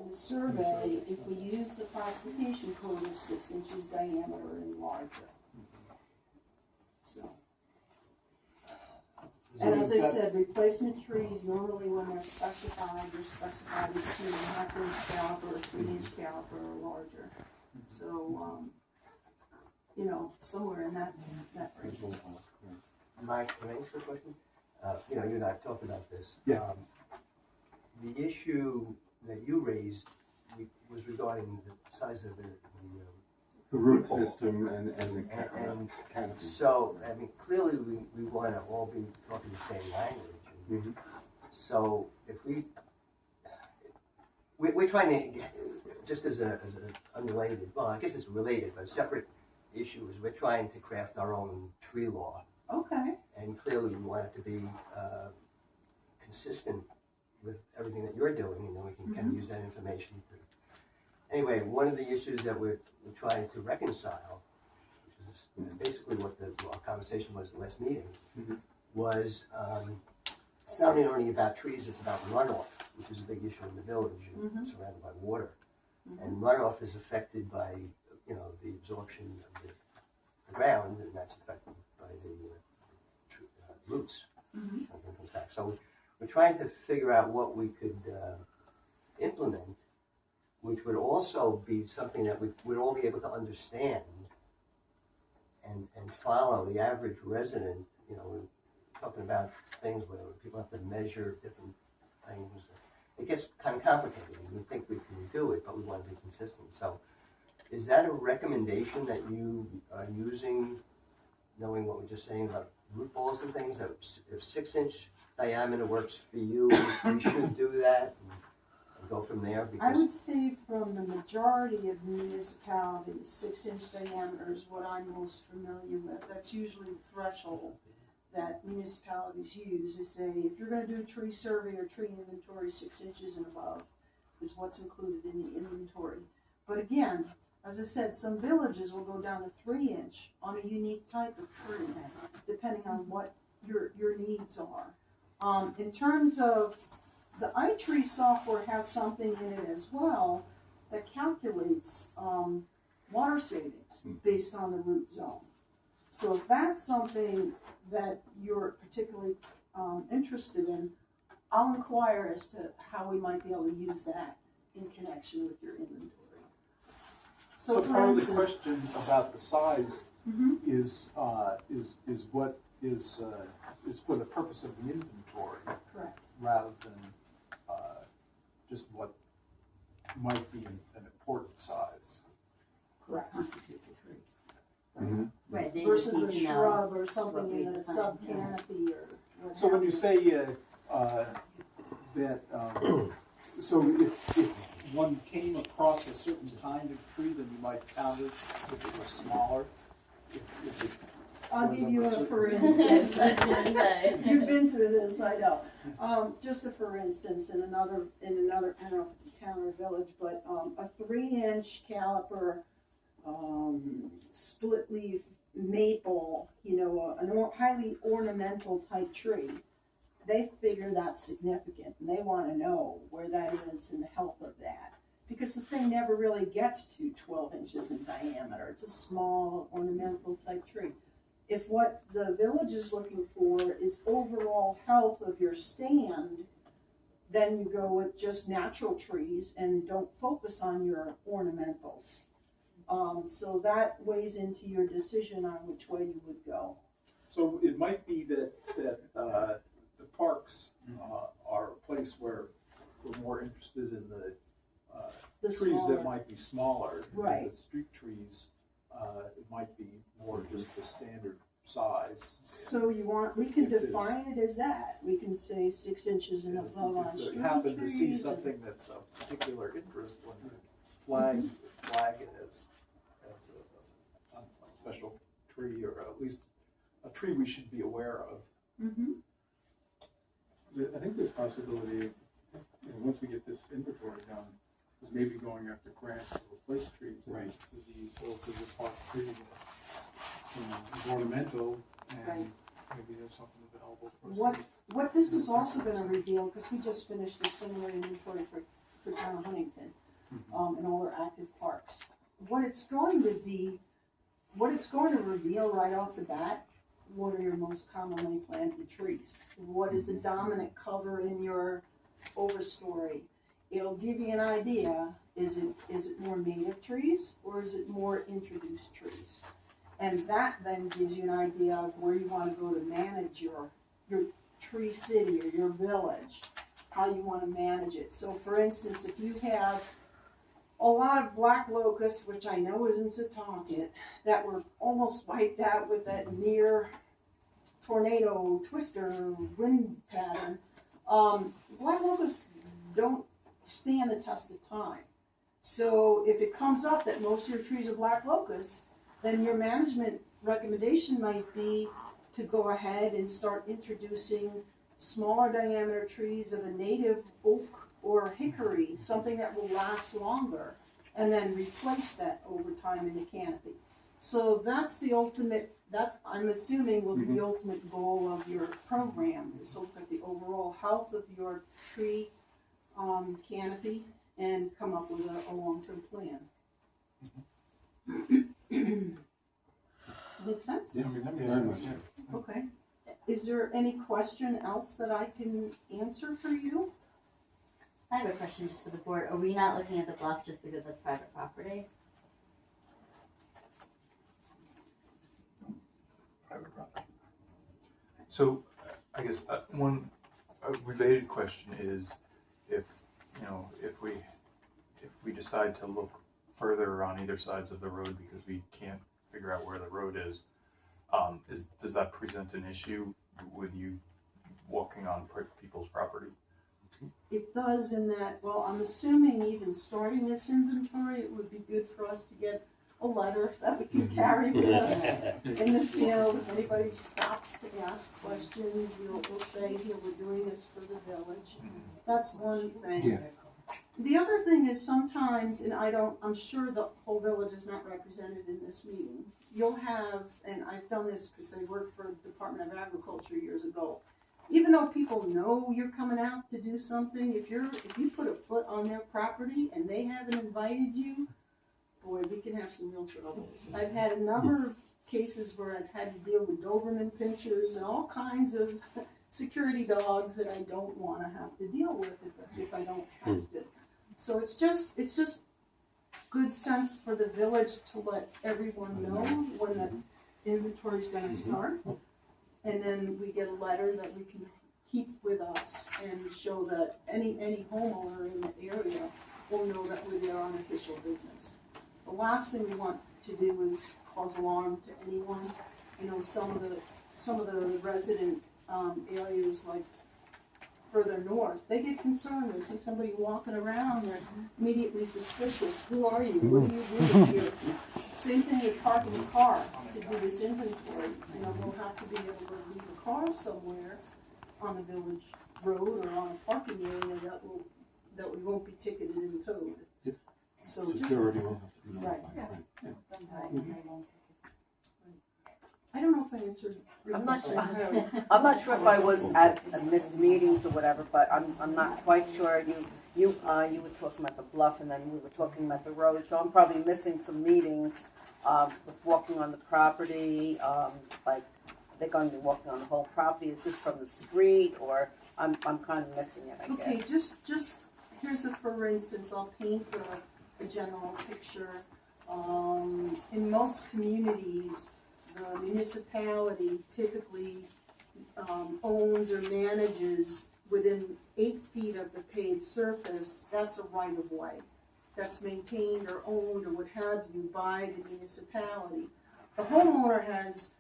the survey if we use the classification code of 6 inches diameter and larger. So. And as I said, replacement trees, normally when they're specified as 2.5 inch caliper, 3 inch caliper or larger. So, you know, somewhere in that range. Mike, can I ask you a question? You know, you and I have talked about this. Yeah. The issue that you raised was regarding the size of the root ball. system and the canopy. So, I mean, clearly we want to all be talking the same language. So, if we're trying to, just as an unrelated, well, I guess it's related, but a separate issue is we're trying to craft our own tree law. Okay. And clearly we want it to be consistent with everything that you're doing, and then we can kind of use that information to. Anyway, one of the issues that we're trying to reconcile, which is basically what our conversation was at the last meeting, was it's not only about trees, it's about runoff, which is a big issue in the village, surrounded by water. And runoff is affected by, you know, the absorption of the ground, and that's affected by the roots. Comes back. So we're trying to figure out what we could implement, which would also be something that we would all be able to understand and follow. The average resident, you know, we're talking about things where people have to measure different things. It gets kind of complicated. We think we can do it, but we want to be consistent. So is that a recommendation that you are using, knowing what we're just saying about root balls and things, that if 6 inch diameter works for you, we should do that and go from there? I would say from the majority of municipalities, 6 inch diameter is what I'm most familiar with. That's usually the threshold that municipalities use. They say if you're going to do a tree survey or tree inventory, 6 inches and above is what's included in the inventory. But again, as I said, some villages will go down to 3 inch on a unique type of tree, depending on what your needs are. In terms of the iTree software has something in it as well that calculates water savings based on the root zone. So if that's something that you're particularly interested in, I'll inquire as to how we might be able to use that in connection with your inventory. So part of the question about the size is what is for the purpose of the inventory, correct, rather than just what might be an important size. correct. Constitutes a tree. Right. They Versus just a need to know shrub or something what we in a define, sub canopy or what So when have you say that, so if one came across a certain kind of tree, then you might count it if it was smaller. If it I'll was give of you a certain for size. instance. You've been through this, I know. Just a for instance, in another, I don't know if it's a town or village, but a 3 inch caliper split leaf maple, you know, a highly ornamental type tree. They figure that's significant, and they want to know where that is in the health of that. Because the thing never really gets to 12 inches in diameter. It's a small ornamental type tree. If what the village is looking for is overall health of your stand, then you go with just natural trees and don't focus on your ornamentals. So that weighs into your decision on which way you would go. So it might be that the parks are a place where we're more interested in the trees smaller. that might be smaller. Right. The street trees, it might be more just the standard size. So we can If there's- define it as that. We can say 6 inches and above on If street you happen to trees. see something that's of particular interest, when you flag it as a special tree, or at least a tree we should be aware of. I think there's possibility, once we get this inventory done, is maybe going after grants to replace trees in Right. this disease. So if there's a park tree that is ornamental, and Right. maybe there's something available for us. What this is also going to reveal, because we just finished a similar inventory for Town of Huntington, in all their active parks. What it's going to reveal right off the bat, what are your most commonly planted trees? What is the dominant cover in your overstory? It'll give you an idea, is it more native trees or is it more introduced trees? And that then gives you an idea of where you want to go to manage your tree city or your village, how you want to manage it. So for instance, if you have a lot of black locusts, which I know is in Setauket, that were almost wiped out with that near tornado twister wind pattern, black locusts don't stand the test of time. So if it comes up that most of your trees are black locusts, then your management recommendation might be to go ahead and start introducing smaller diameter trees of a native oak or hickory, something that will last longer, and then replace that over time in the canopy. So that's the ultimate, that I'm assuming will be the ultimate goal of your program, is to look at the overall health of your tree canopy and come up with a long-term plan. Make sense? Yeah, I mean, that makes sense, yeah. Okay. Is there any question else that I can answer for you? I have a question just for the board. Are we not looking at the bluff just because that's private property? Private property. So, I guess one related question is, if we decide to look further on either sides of the road because we can't figure out where the road is, does that present an issue with you walking on people's property? It does in that, well, I'm assuming even starting this inventory, it would be good for us to get a letter that we can carry with us in the field. If anybody stops to ask questions, we'll say, here, we're doing this for the village. That's one thing. Yeah. The other thing is sometimes, and I'm sure the whole village is not represented in this meeting. You'll have, and I've done this because I worked for the Department of Agriculture years ago. Even though people know you're coming out to do something, if you put a foot on their property and they haven't invited you, boy, we can have some real troubles. I've had a number of cases where I've had to deal with Doberman pinchers and all kinds of security dogs that I don't want to have to deal with if I don't have to. So it's just good sense for the village to let everyone know when the inventory is going to start. And then we get a letter that we can keep with us and show that any homeowner in the area will know that we're there on official business. The last thing we want to do is cause alarm to anyone. You know, some of the resident areas like further north, they get concerned. They see somebody walking around, they're immediately suspicious. Who are you? What are you doing here? Same thing with parking a car to do this inventory. You know, we'll have to be able to leave a car somewhere on a village road or on a parking area that we won't be ticketed and towed. Yep. So Security will have to be Right. notified. just, I don't know if I answered your I'm not question. I'm not sure if I was at missed meetings or whatever, but I'm not quite sure. You were talking about the bluff, and then we were talking about the road, so I'm probably missing some meetings with walking on the property. Like, they're going to be walking on the whole property. Is this from the street, or I'm kind of missing it, I Okay, guess. just here's for instance, I'll paint a general picture. In most communities, the municipality typically owns or manages within 8 feet of the paved surface. That's a right of way. That's maintained or owned or what have you by the municipality. The homeowner has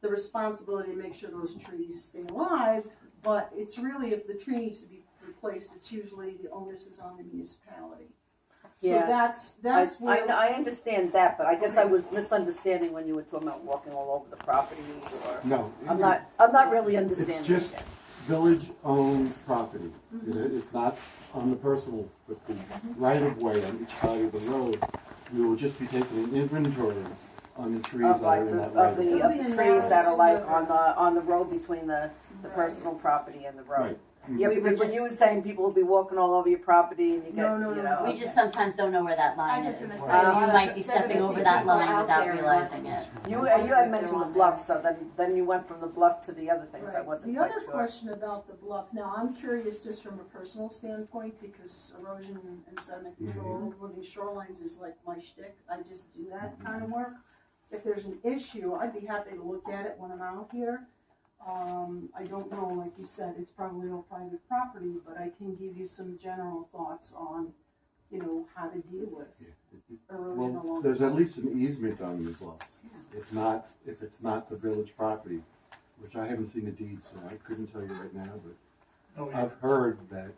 the responsibility to make sure those trees stay alive, but it's really, if the tree needs to be replaced, it's usually the onus is on the municipality. Yeah. So that's where. I understand that, but I guess I was misunderstanding when you were talking about walking all over the property, or No. I'm not really understanding. It's just that. village-owned property. It's not on the personal, but the right-of-way on each side of the road. We will just be taking an inventory on the trees Of that like are in the, that of right-of-way. the, of the trees that are like on the road between the personal property and the road. Right. Yeah, We were because when just- you were saying people will be walking all over your property and you get, No, no, you no, know. We just sometimes don't know where that line I is, was so gonna say, you might be they're gonna stepping see over that people line out without there. realizing it. You had mentioned the bluff, so then you went from the bluff to the other things, I Right. wasn't The quite other sure. question about the bluff, now I'm curious just from a personal standpoint, because erosion and sediment control and moving shorelines is like my shtick, I just do that kind of work. If there's an issue, I'd be happy to look at it when I'm out here. I don't know, like you said, it's probably all private property, but I can give you some general thoughts on, how to deal with erosion Well, along. there's the at least an easement on the bluffs. If it's not the village property, which I haven't seen a deed, so I couldn't tell you right now, but I've heard that.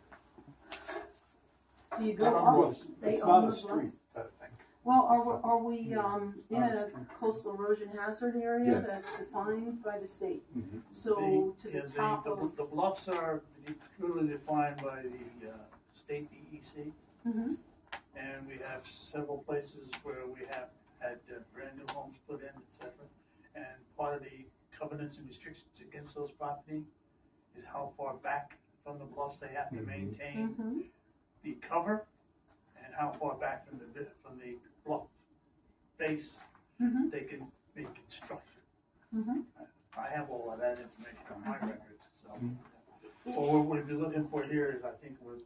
Do you go up? They It's own not the a bluff? street, I think. Well, are we, in not a a street. coastal erosion hazard area Yes. that's defined by the state? Mhm. So to the top of. The bluffs are clearly defined by the state DEC, Mhm. and we have several places where we have had brand new homes put in, et cetera. And part of the covenants and restrictions against those property is how far back from the bluffs they have to maintain Mhm. the cover, and how far back from the bluff face Mhm. they can make construction. Mhm. I have all of that information on my records, so. What we'd be looking for here is, I think what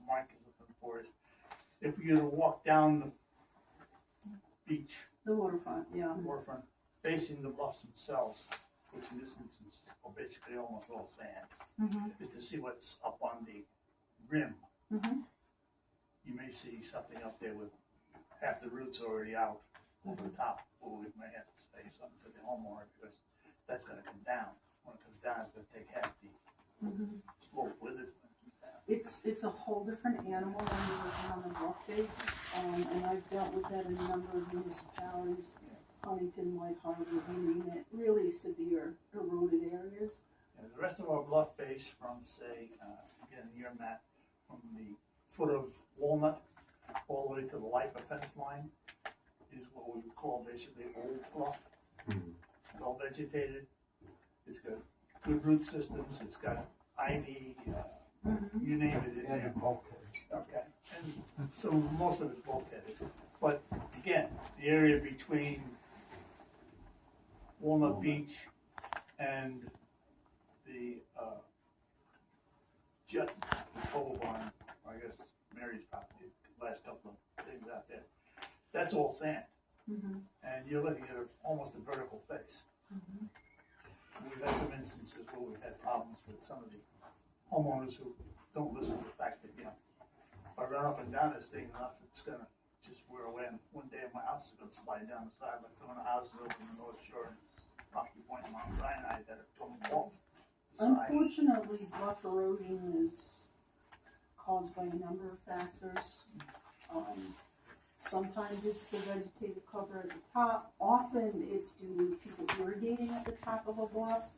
Mike is looking for is, if we were to walk down the beach, The waterfront, yeah. waterfront, facing the bluffs themselves, which in this instance are basically almost all sand, Mhm. is to see what's up on the rim. Mhm. You may see something up there with half the roots already out over the top, or we may have to say something to the homeowner, because that's gonna come down. When it comes down, it's gonna take half the Mhm. slope with it. when it comes down. It's a whole different animal when you're working on the bluff face, and I've dealt with that in a number of municipalities, Huntington, White Harbor, you name it, really severe eroded areas. And the rest of our bluff base from, say, again, your map, from the foot of Walnut all the way to the Lipa fence line is what we would call basically old bluff. Well vegetated. It's got good root systems. It's got ivy, you name it in And there. a bulkhead. Okay, and so most of it's bulkheaded. But again, the area between Walnut Beach and the Jet Cove on, I guess, Mary's property, the last couple of things out there, that's all sand. Mhm. And you're looking at almost a vertical face. We've had some instances where we've had problems with some of the homeowners who don't listen to the fact that, if I run up and down this thing enough, it's gonna just wear away. And one day my house is gonna slide down the side, like some of the houses over in the North Shore and Rocky Point and Mount Sinai that have come off the side. Unfortunately, bluff erosion is caused by a number of factors. Sometimes it's the vegetative cover at the top. Often it's due to people irrigating at the top of a bluff,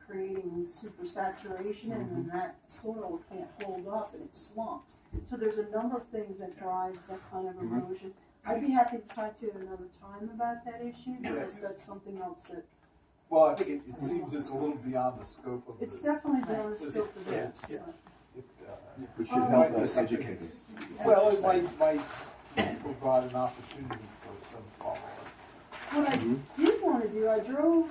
creating super saturation, and then that soil can't hold up and it slumps. So there's a number of things that drives that kind of erosion. I'd be happy to talk to you another time about that issue, because that's something else that, Well, I think it seems it's a little beyond the scope of it's the. definitely beyond the scope of this. Yeah. We should Oh, help might be us something- educate us. Well, it might provide an opportunity for some follow-up. What I did want to do, I drove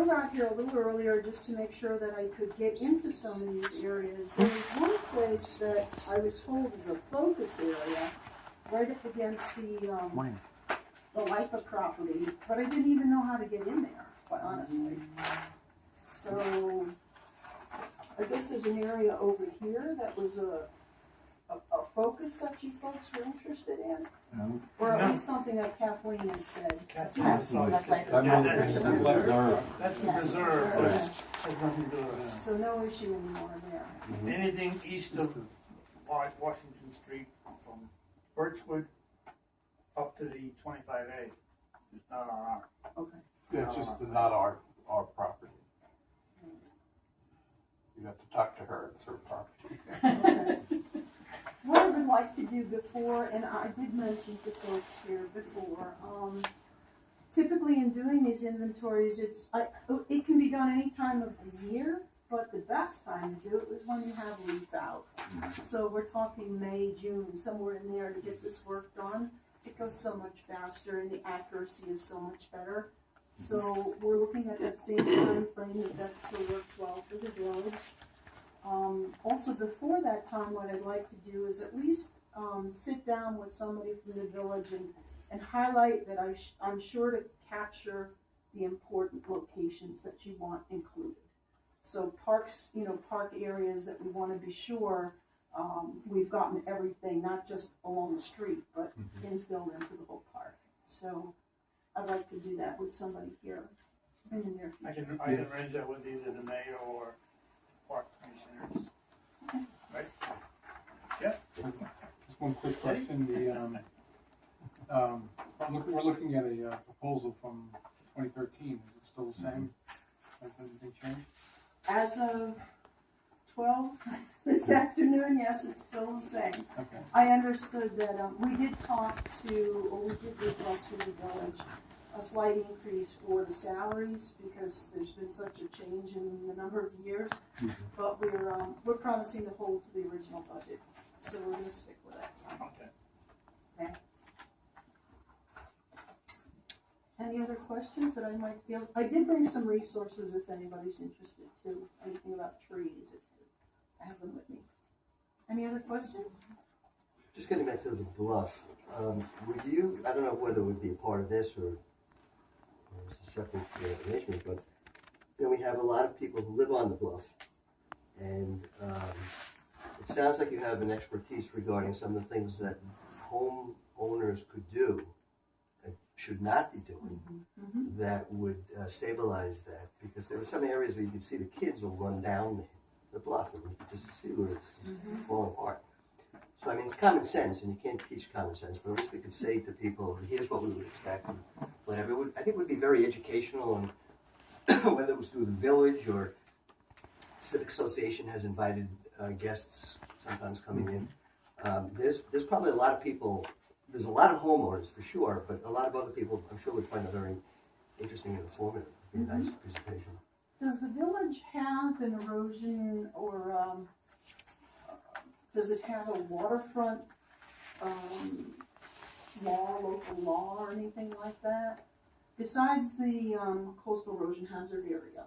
out here a little earlier just to make sure that I could get into some of these areas. There was one place that I was told is a focus area, right up against the Lipa property, but I didn't even know how to get in there, quite honestly. So, I guess there's an area over here that was a focus that you folks were interested in? Or at least something that Kathleen had said. That's like. That's the reserve. That's the Yeah. reserve, but Okay. has nothing to do with it. So no issue anymore there. Anything east of Washington Street from Birchwood up to the 25A is not on our. Okay. Yeah, it's just not our property. You have to talk to her, it's her property. Okay. What I would like to do before, and I did mention to folks here before, typically in doing these inventories, it can be done any time of the year, but the best time to do it is when you have leaf out. So we're talking May, June, somewhere in there to get this work done. It goes so much faster and the accuracy is so much better. So we're looking at that same time frame that still works well for the village. Also before that time, what I'd like to do is at least sit down with somebody from the village and highlight that I'm sure to capture the important locations that you want included. So parks, park areas that we want to be sure we've gotten everything, not just along the street, but infilled into the whole park. So I'd like to do that with somebody here in the near future. I can arrange that with either the mayor or park commissioners. Right? Yeah? Just one quick question, we're looking at a proposal from 2013, is it still the same? Has anything changed? As of 12 this afternoon, yes, it's still the same. Okay. I understood that we did request from the village a slight increase for the salaries because there's been such a change in the number of years. But we're promising to hold to the original budget, so we're going to stick with that. Okay. Okay. Any other questions that I might be able? I did bring some resources if anybody's interested too. Anything about trees, if I have them with me. Any other questions? Just getting back to the bluff, would you, I don't know whether it would be a part of this or it's a separate arrangement, but we have a lot of people who live on the bluff, and it sounds like you have an expertise regarding some of the things that homeowners could do and should not be doing that would stabilize that, because there are some areas where you can see the kids will run down the bluff and just see where it's falling apart. So I mean, it's common sense, and you can't teach common sense, but at least we could say to people, here's what we would expect, and whatever. I think it would be very educational, and whether it was through the village or Civic Association has invited guests sometimes coming in. There's probably a lot of people, there's a lot of homeowners for sure, but a lot of other people I'm sure would find it very interesting and informative. It'd be a nice presentation. Does the village have an erosion or does it have a waterfront local law or anything like that? Besides the coastal erosion hazard area,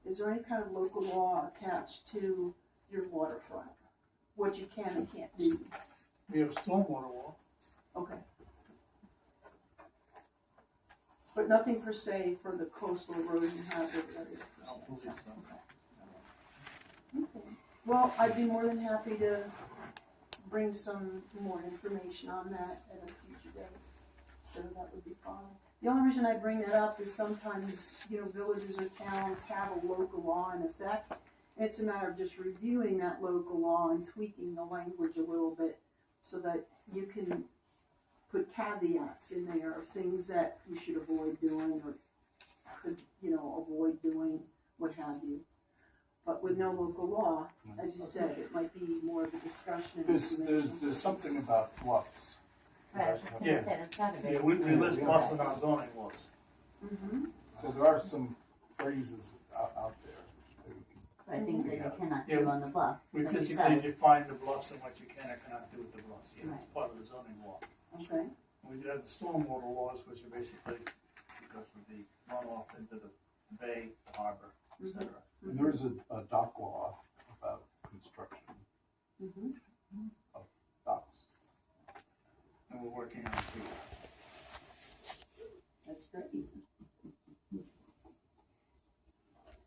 is there any kind of local law attached to your waterfront? What you can and can't do? We have a stormwater law. Okay. But nothing per se for the coastal erosion hazard area per I don't believe se? so. Okay. Well, I'd be more than happy to bring some more information on that at a future date, so that would be fine. The only reason I bring that up is sometimes, villages or towns have a local law in effect. It's a matter of just reviewing that local law and tweaking the language a little bit so that you can put caveats in there of things that you should avoid doing or could, avoid doing, what have you. But with no local law, as you said, it might be more of a discussion. There's something about bluffs. Right, I was just gonna Yeah. say, that's gotta be. Yeah, we list bluffs in our zoning laws. So there are some phrases out there that we can. Right, things that you cannot Yeah. do on the bluff. We like you physically said. define the bluffs and what you can or cannot do with the bluffs. Yeah, it's Right. part of the zoning law. Okay. We do have the stormwater laws, which are basically because of the runoff into the bay, the harbor, etc. And there is a dock law about construction of docks. And we're working on it too. That's great.